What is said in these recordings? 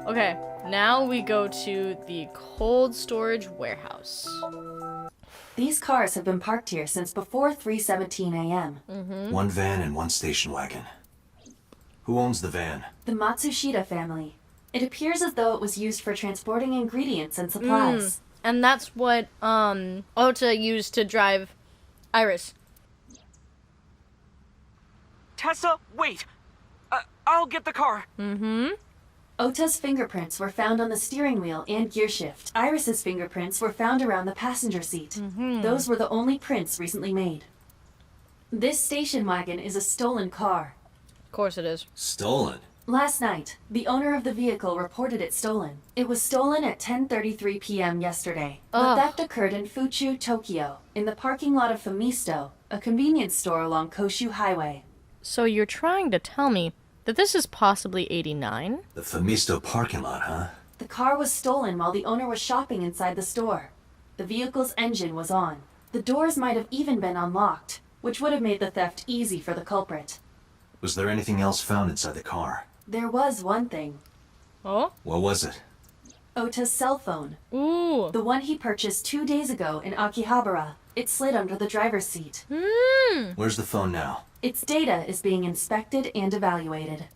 Okay, now we go to the cold storage warehouse. These cars have been parked here since before 3:17 a.m. One van and one station wagon. Who owns the van? The Matsushita family. It appears as though it was used for transporting ingredients and supplies. And that's what, Ota used to drive Iris. Tessa, wait! I'll get the car! Ota's fingerprints were found on the steering wheel and gearshift. Iris's fingerprints were found around the passenger seat. Those were the only prints recently made. This station wagon is a stolen car. Of course it is. Stolen? Last night, the owner of the vehicle reported it stolen. It was stolen at 10:33 p.m. yesterday. The theft occurred in Fuchu, Tokyo, in the parking lot of Famisto, a convenience store along Koshu Highway. So you're trying to tell me that this is possibly 89? The Famisto parking lot, huh? The car was stolen while the owner was shopping inside the store. The vehicle's engine was on. The doors might have even been unlocked, which would have made the theft easy for the culprit. Was there anything else found inside the car? There was one thing. Oh? What was it? Ota's cell phone. Ooh. The one he purchased 2 days ago in Akihabara. It slid under the driver's seat. Where's the phone now? Its data is being inspected and evaluated.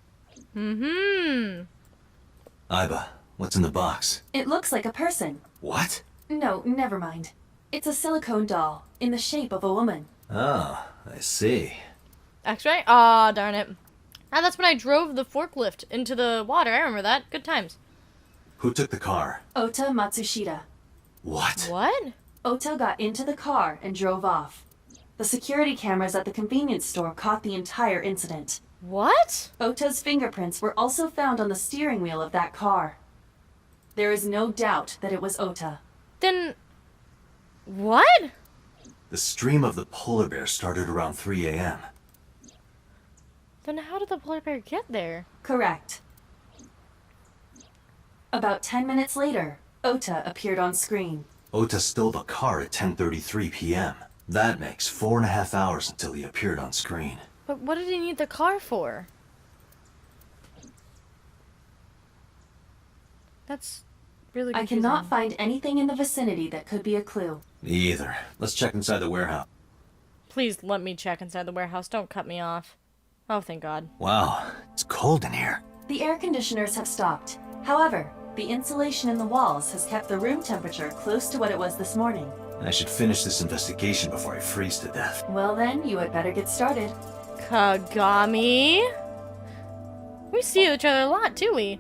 Aiba, what's in the box? It looks like a person. What? No, never mind. It's a silicone doll, in the shape of a woman. Oh, I see. X-ray? Aw, darn it. Ah, that's when I drove the forklift into the water. I remember that. Good times. Who took the car? Ota Matsushita. What? What? Ota got into the car and drove off. The security cameras at the convenience store caught the entire incident. What? Ota's fingerprints were also found on the steering wheel of that car. There is no doubt that it was Ota. Then... what? The stream of the polar bear started around 3 a.m. Then how did the polar bear get there? Correct. About 10 minutes later, Ota appeared on screen. Ota stole the car at 10:33 p.m. That makes 4.5 hours until he appeared on screen. But what did he need the car for? That's really I confusing. cannot find anything in the vicinity that could be a clue. Me either. Let's check inside the warehouse. Please let me check inside the warehouse. Don't cut me off. Oh, thank God. Wow, it's cold in here. The air conditioners have stopped. However, the insulation in the walls has kept the room temperature close to what it was this morning. I should finish this investigation before I freeze to death. Well then, you had better get started. Kagami? We see each other a lot, do we?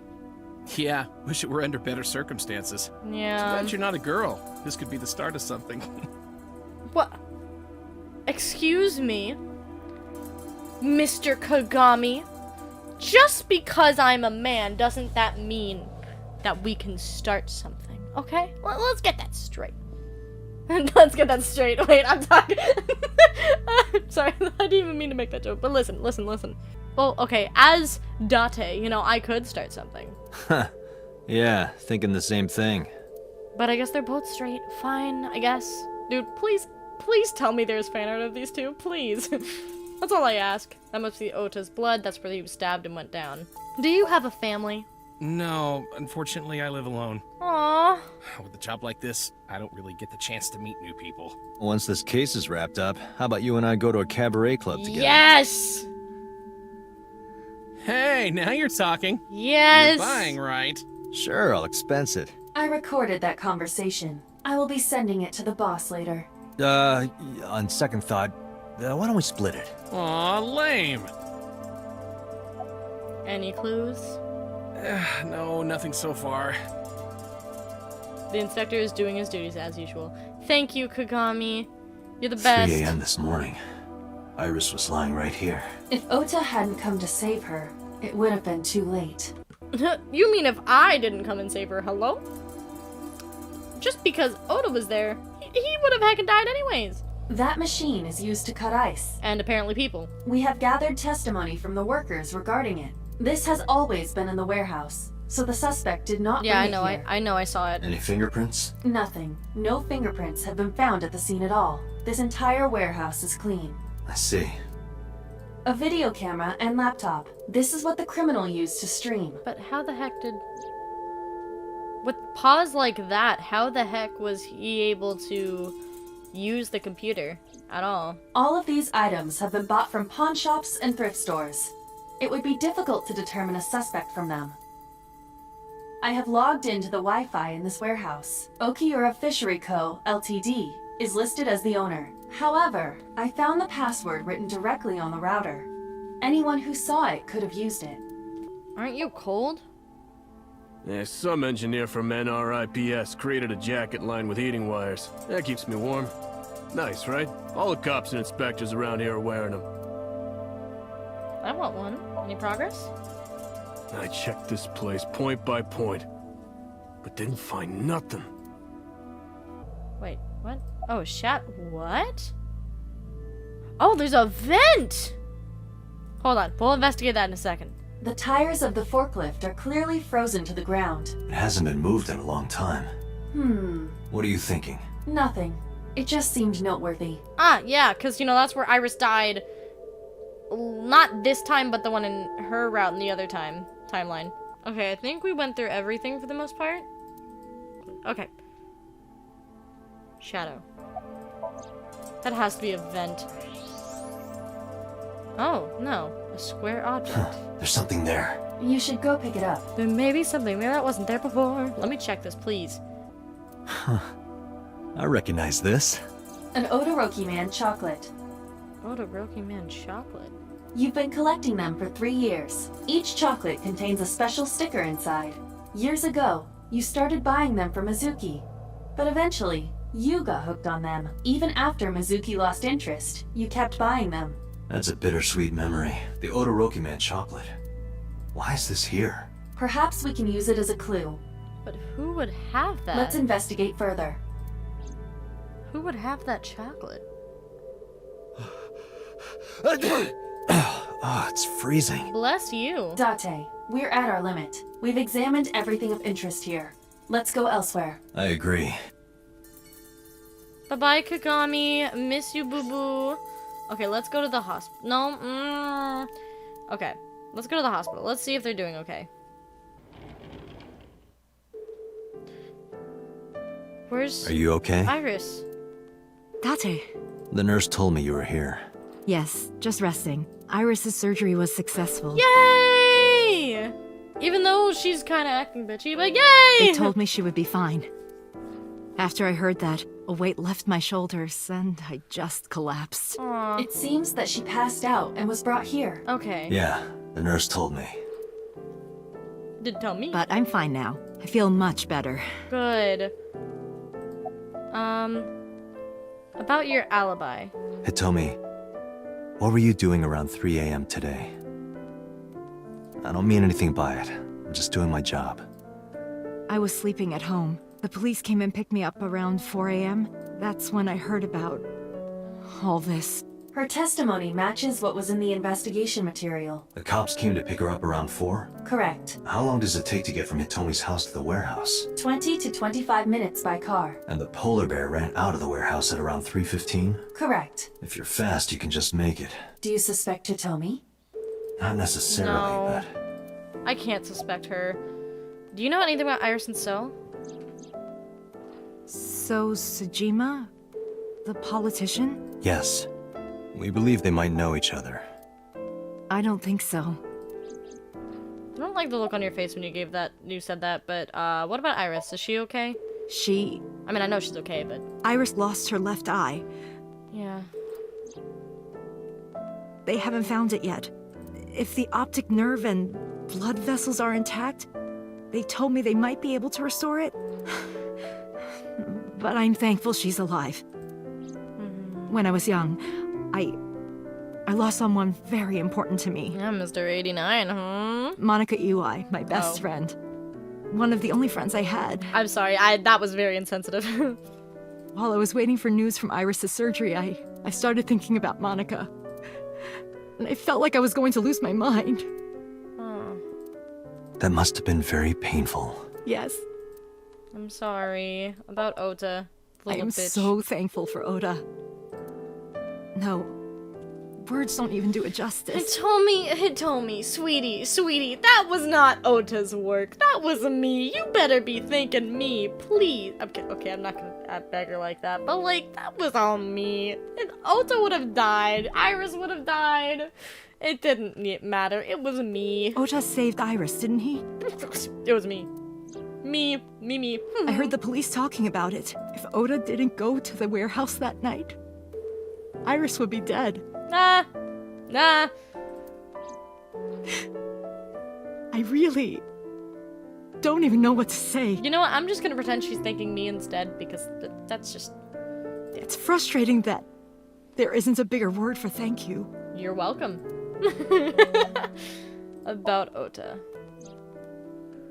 Yeah, wish it were under better circumstances. Too Yeah. bad you're not a girl. This could be the start of something. What? Excuse me? Mr. Kagami? Just because I'm a man doesn't that mean that we can start something, okay? Let's get that straight. Let's get that straight. Wait, I'm talking. Sorry, I didn't even mean to make that joke, but listen. Well, okay, as Date, I could start something. Yeah, thinking the same thing. But I guess they're both straight. Fine, I guess. Dude, please tell me there's fan art of these two, please. That's all I ask. That must be Ota's blood. That's where he was stabbed and went down. Do you have a family? No, unfortunately I live alone. Aww. With a job like this, I don't really get the chance to meet new people. Once this case is wrapped up, how about you and I go to a cabaret club together? Yes! Hey, now you're talking. Yes! You're buying, right? Sure, I'll expense it. I recorded that conversation. I will be sending it to the boss later. On second thought, why don't we split it? Aw, lame. Any clues? No, nothing so far. The inspector is doing his duties as usual. Thank you, Kagami. You're the best. 3 a.m. this morning. Iris was lying right here. If Ota hadn't come to save her, it would have been too late. You mean if I didn't come and save her, hello? Just because Ota was there, he would have heckin' died anyways. That machine is used to cut ice. And apparently people. We have gathered testimony from the workers regarding it. This has always been in the warehouse, so the suspect did not Yeah, bring it here. I know, I saw it. Any fingerprints? Nothing. No fingerprints have been found at the scene at all. This entire warehouse is clean. I see. A video camera and laptop. This is what the criminal used to stream. But how the heck did... with paws like that, how the heck was he able to use the computer at all? All of these items have been bought from pawn shops and thrift stores. It would be difficult to determine a suspect from them. I have logged into the Wi-Fi in this warehouse. Okiura Fishery Co., Ltd. is listed as the owner. However, I found the password written directly on the router. Anyone who saw it could have used it. Aren't you cold? Yeah, some engineer from NRIPS created a jacket lined with heating wires. That keeps me warm. Nice, right? All the cops and inspectors around here are wearing them. I want one. Any progress? I checked this place point by point, but didn't find nothing. Wait, what? Oh, what? Oh, there's a vent! Hold on, we'll investigate that in a second. The tires of the forklift are clearly frozen to the ground. It hasn't been moved in a long time. What are you thinking? Nothing. It just seemed noteworthy. Ah, yeah, because, you know, that's where Iris died. Not this time, but the one in her route in the other timeline. Okay, I think we went through everything for the most part. Okay. Shadow. That has to be a vent. Oh, no. A square object. There's something there. You should go pick it up. There may be something there that wasn't there before. Let me check this, please. I recognize this. An Odoroki Man chocolate. Odoroki Man chocolate. You've been collecting them for 3 years. Each chocolate contains a special sticker inside. Years ago, you started buying them for Mizuki. But eventually, you got hooked on them. Even after Mizuki lost interest, you kept buying them. That's a bittersweet memory. The Odoroki Man chocolate. Why is this here? Perhaps we can use it as a clue. But who would have that? Let's investigate further. Who would have that chocolate? Oh, it's freezing. Bless you. Date, we're at our limit. We've examined everything of interest here. Let's go elsewhere. I agree. Bye-bye, Kagami. Miss you, boo-boo. Okay, let's go to the hospital. No, Okay, let's go to the hospital. Let's see if they're doing okay. Where's Are you okay? Iris? Date. The nurse told me you were here. Yes, just resting. Iris's surgery was successful. Yay! Even though she's kind of acting bitchy, but yay! They told me she would be fine. After I heard that, a weight left my shoulders, and I just collapsed. Aw. It seems that she passed out and was brought here. Okay. Yeah, the nurse told me. Didn't tell me. But I'm fine now. I feel much better. Good. About your alibi. Hitomi, what were you doing around 3 a.m. today? I don't mean anything by it. I'm just doing my job. I was sleeping at home. The police came and picked me up around 4 a.m. That's when I heard about all this. Her testimony matches what was in the investigation material. The cops came to pick her up around 4? Correct. How long does it take to get from Hitomi's house to the warehouse? 20 to 25 minutes by car. And the polar bear ran out of the warehouse at around 3:15? Correct. If you're fast, you can just make it. Do you suspect Hitomi? Not necessarily, No. but... I can't suspect her. Do you know anything about Iris and So? So, Sejima? The politician? Yes. We believe they might know each other. I don't think so. I don't like the look on your face when you said that, but what about Iris? Is she okay? I mean, I know she's okay, but Iris lost her left eye. yeah. They haven't found it yet. If the optic nerve and blood vessels are intact, they told me they might be able to restore it. But I'm thankful she's alive. When I was young, I lost someone very important to me. Yeah, Mr. 89, huh? Monica Ui, my best friend. One of the only friends I had. I'm sorry, that was very insensitive. While I was waiting for news from Iris's surgery, I started thinking about Monica. And I felt like I was going to lose my mind. Oh, That must have been very painful. Yes, I'm sorry about Ota. I Little am bitch. so thankful for Oda. No, Words don't even do it justice. Hitomi, sweetie, that was not Ota's work. That was me. You better be thanking me, please. Okay, I'm not gonna beg her like that, but like, that was all me. And Ota would have died. Iris would have died. It didn't matter. It was me. Ota saved Iris, didn't he? It was me. Me. I heard the police talking about it. If Ota didn't go to the warehouse that night, Iris would be dead. Nah. I really don't even know what to say. You know what? I'm just gonna pretend she's thanking me instead because that's just... It's frustrating that there isn't a bigger word for thank you. You're welcome. About Ota.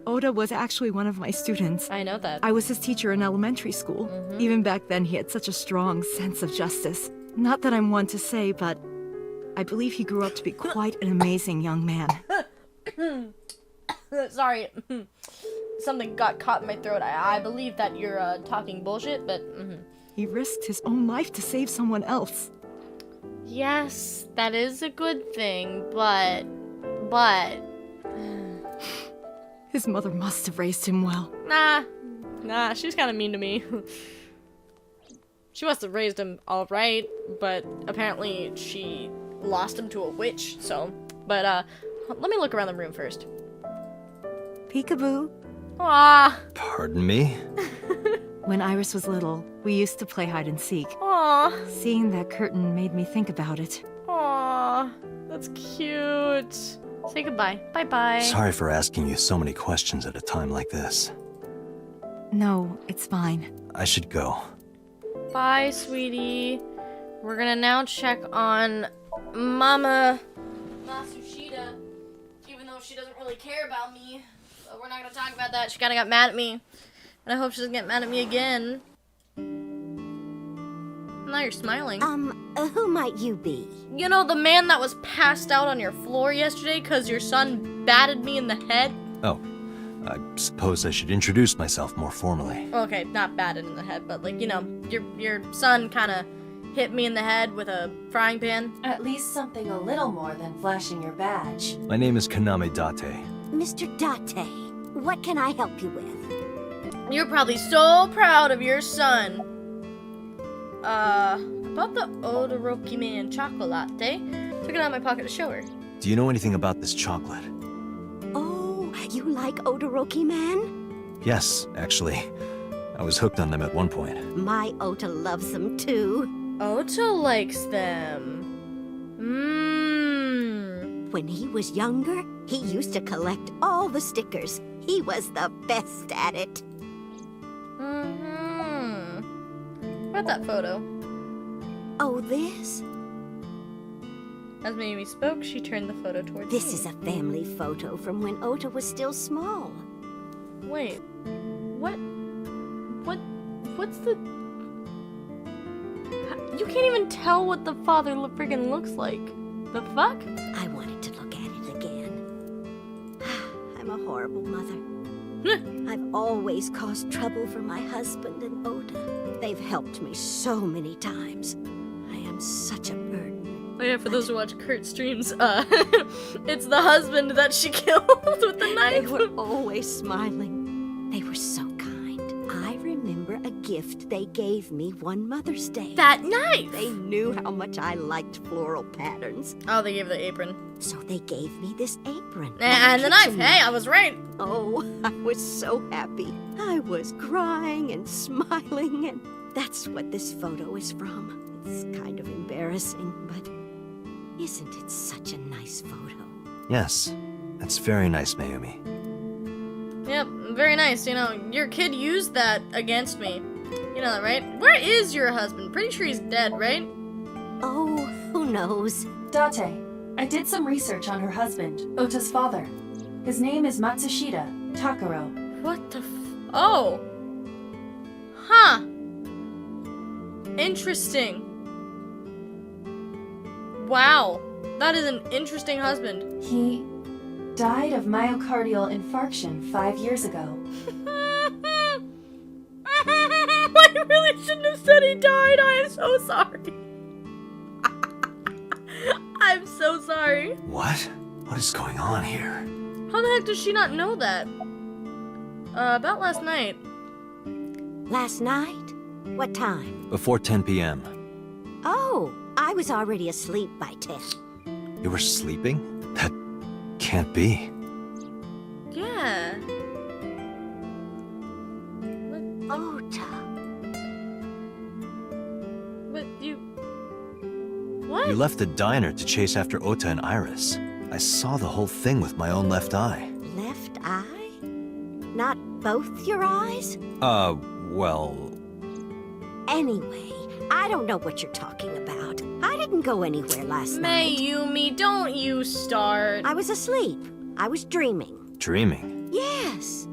Ota was actually one of my students. I know that. I was his teacher in elementary school. Even back then, he had such a strong sense of justice. Not that I'm one to say, but I believe he grew up to be quite an amazing young man. Sorry. Something got caught in my throat. I believe that you're talking bullshit, but... He risked his own life to save someone else. Yes, that is a good thing, but... His mother must have raised him well. Nah, she's kind of mean to me. She must have raised him alright, but apparently she lost him to a witch, so... But, let me look around the room first. Peekaboo. Ah. Pardon me? When Iris was little, we used to play hide and seek. Aw. Seeing that curtain made me think about it. Aw. That's cute. Say goodbye. Bye-bye. Sorry for asking you so many questions at a time like this. No, it's fine. I should go. Bye, sweetie. We're gonna now check on Mama Matsushita, even though she doesn't really care about me. But we're not gonna talk about that. She kinda got mad at me. And I hope she doesn't get mad at me again. Now you're smiling. Who might you be? You know, the man that was passed out on your floor yesterday because your son batted me in the head? Oh, I suppose I should introduce myself more formally. Okay, not batted in the head, but like, you know, your son kind of hit me in the head with a frying pan. At least something a little more than flashing your badge. My name is Kaname Date. Mr. Date, what can I help you with? You're probably so proud of your son. About the Odoroki Man chocolate. Took it out of my pocket to show her. Do you know anything about this chocolate? Oh, you like Odoroki Man? Yes, actually. I was hooked on them at one point. My Ota loves them too. Ota likes them. When he was younger, he used to collect all the stickers. He was the best at it. What about that photo? Oh, this? As Mayumi spoke, she turned the photo towards This me. is a family photo from when Ota was still small. Wait. What's the... You can't even tell what the father friggin' looks like. The fuck? I wanted to look at it again. I'm a horrible mother. I've always caused trouble for my husband and Ota. They've helped me so many times. I am such a burden. Oh yeah, for those who watch Kurt streams, it's the husband that she killed with the knife. They were always smiling. They were so kind. I remember a gift they gave me one Mother's Day. That knife! They knew how much I liked floral patterns. Oh, they gave the apron. So they gave me this apron. And the knife. kitchen Hey, I was right. Oh, I was so happy. I was crying and smiling, and that's what this photo is from. It's kind of embarrassing, but isn't it such a nice photo? Yes, it's very nice, Mayumi. Yep, very nice. You know, your kid used that against me. You know that, right? Where is your husband? Pretty sure he's dead, right? Oh, who knows? Date, I did some research on her husband, Ota's father. His name is Matsushita Takaro. What the Oh! Huh. Interesting. Wow. That is an interesting husband. He died of myocardial infarction 5 years ago. I really shouldn't have said he died. I am so sorry. I'm so sorry. What? What is going on here? How the heck does she not know that? About last night. Last night? What time? Before 10 p.m. Oh, I was already asleep by 10. You were sleeping? That can't be. Yeah. Ota. But you... What? You left the diner to chase after Ota and Iris. I saw the whole thing with my own left eye. Left eye? Not both your eyes? Well... Anyway, I don't know what you're talking about. I didn't go anywhere last night. Mayumi, don't you start. I was asleep. I was dreaming. Dreaming? Yes.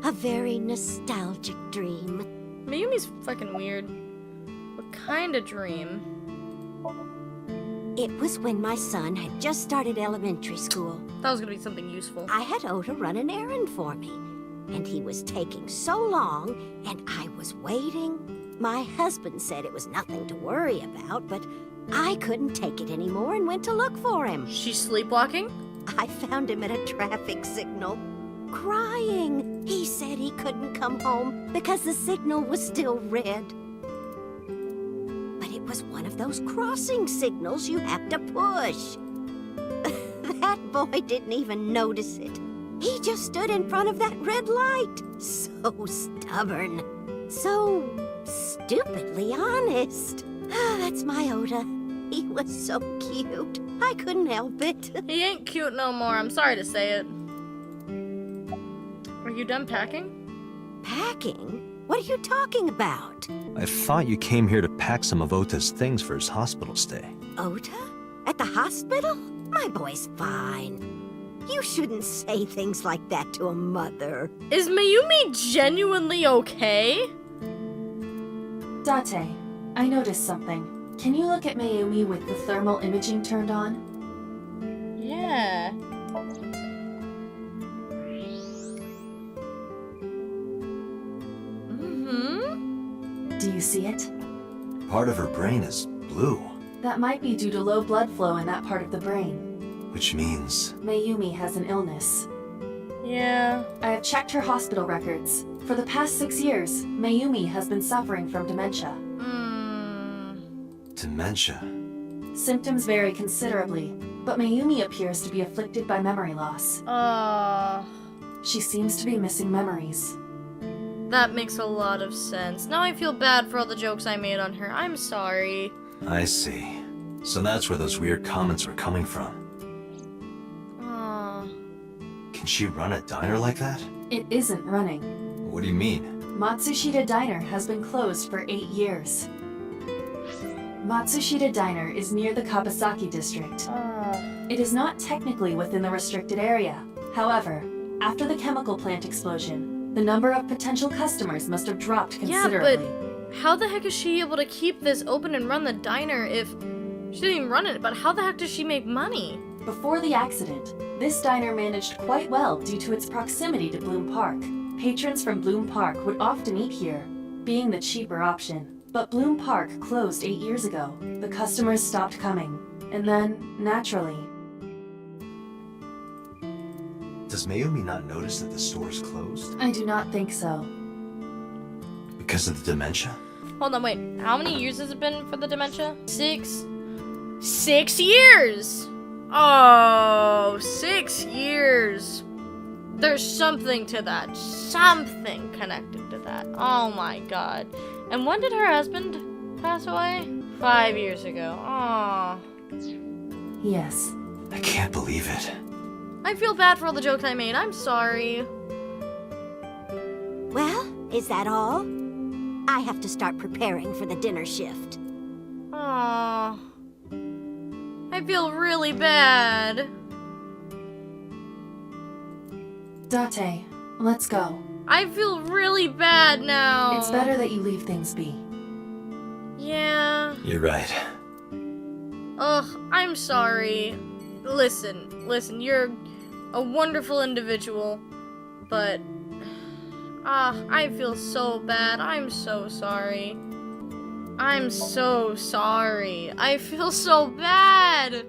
A very nostalgic dream. Mayumi's fucking weird. What kind of dream? It was when my son had just started elementary school. That was gonna be something useful. I had Ota run an errand for me, and he was taking so long, and I was waiting. My husband said it was nothing to worry about, but I couldn't take it anymore and went to look for him. She's sleepwalking? I found him at a traffic signal, crying. He said he couldn't come home because the signal was still red. But it was one of those crossing signals you have to push. That boy didn't even notice it. He just stood in front of that red light. So stubborn. So stupidly honest. That's my Ota. He was so cute. I couldn't help it. He ain't cute no more, I'm sorry to say it. Are you done packing? Packing? What are you talking about? I thought you came here to pack some of Ota's things for his hospital stay. Ota? At the hospital? My boy's fine. You shouldn't say things like that to a mother. Is Mayumi genuinely okay? Date, I noticed something. Can you look at Mayumi with the thermal imaging turned on? Yeah. Mm-hmm. Do you see it? Part of her brain is blue, That might be due to low blood flow in that part of the brain. which means... Mayumi has an illness. Yeah. I have checked her hospital records. For the past 6 years, Mayumi has been suffering from dementia. Dementia. Symptoms vary considerably, but Mayumi appears to be afflicted by memory loss. She seems to be missing memories. That makes a lot of sense. Now I feel bad for all the jokes I made on her. I'm sorry. I see. So that's where those weird comments were coming from. Aw. Can she run a diner like that? It isn't running. What do you mean? Matsushita Diner has been closed for 8 years. Matsushita Diner is near the Kabasaki district. It is not technically within the restricted area. However, after the chemical plant explosion, the number of potential customers must have dropped considerably. Yeah, but how the heck is she able to keep this open and run the diner if she didn't even run it? But how the heck does she make money? Before the accident, this diner managed quite well due to its proximity to Bloom Park. Patrons from Bloom Park would often eat here, being the cheaper option. But Bloom Park closed 8 years ago. The customers stopped coming. And then, naturally... Does Mayumi not notice that the store's closed? I do not think so. Because of the dementia? Hold on, wait. How many years has it been for the dementia? 6 years! Oh, 6 years. There's something to that. Something connected to that. Oh my god. And when did her husband pass away? 5 years ago. Aww. Yes. I can't believe it. I feel bad for all the jokes I made. I'm sorry. Well, is that all? I have to start preparing for the dinner shift. Aww. I feel really bad. Date, let's go. I feel really bad now. It's better that you leave things be. Yeah. You're right. Ugh, I'm sorry. Listen, you're a wonderful individual, but I feel so bad. I'm so sorry. I'm so sorry. I feel so bad.